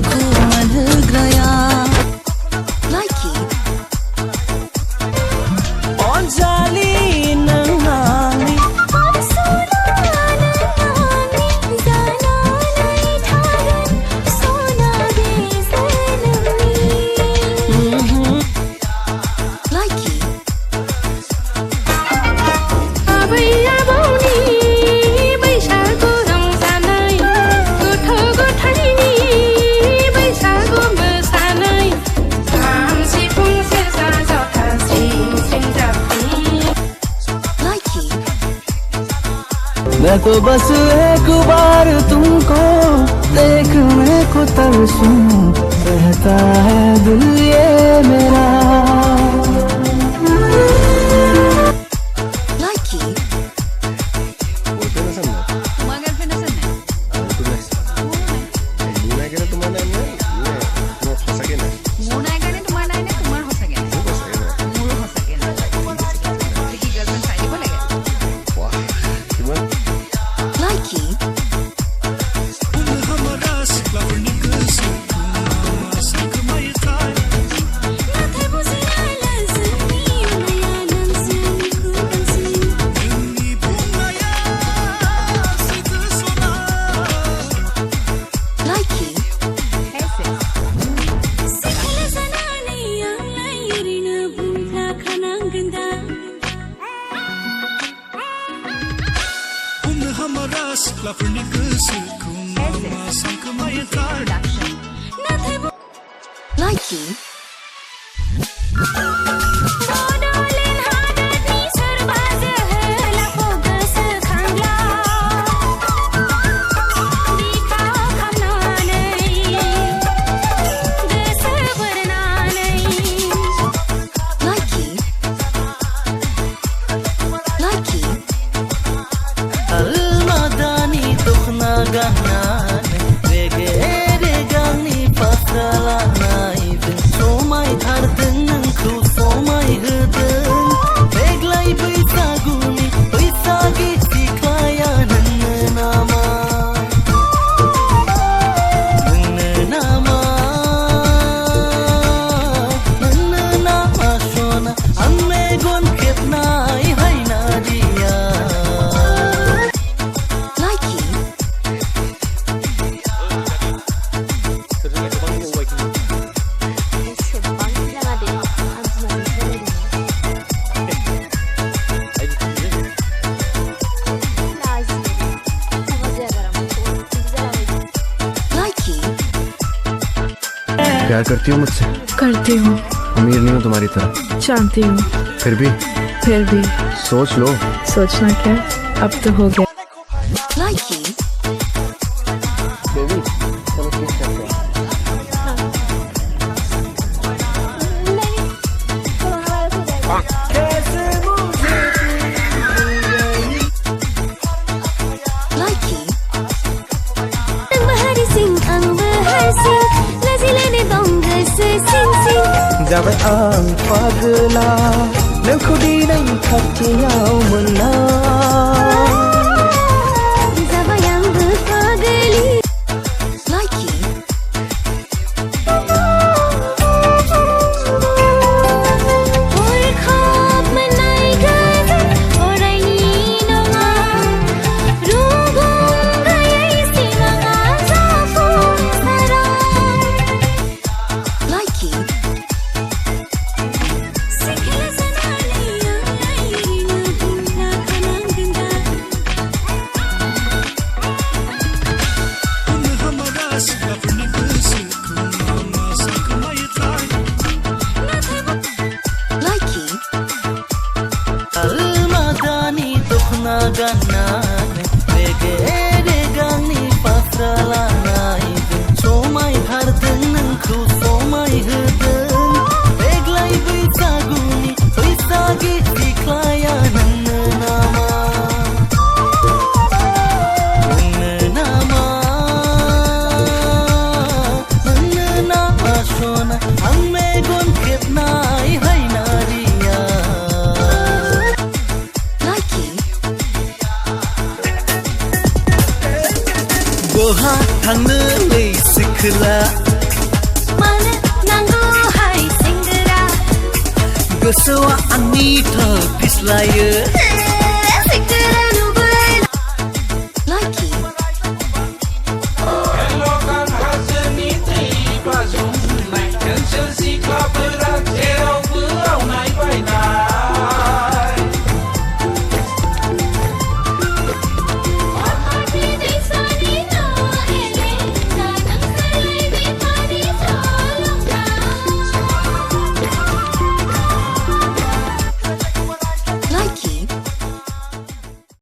दुखु मोनहोग्राया लाइकि अनजालि नोंहानि मैं तो बस एक बार तुमको देखने को तरसूं रहता है दिल ये मेरा लाइकी Likey. प्यार करती हो मुझसे? करती हूँ। अमीर नहीं हूँ तुम्हारी तरह। जानती हूँ। फिर भी सोच लो। सोचना क्या, अब तो हो गया। बेबी, चलो किस करते हैं। Jabai ang pagla nang ko di nang khatiyaw muna Jabai ang pagli Likey Or khap manai gagan or ai no ma rugong gayai sinanga jafu sara Likey बहा थांनो लै सिखोला मानो नांगौहाय सेंग्रा गोसोआ आंनि थौ फिस्लायो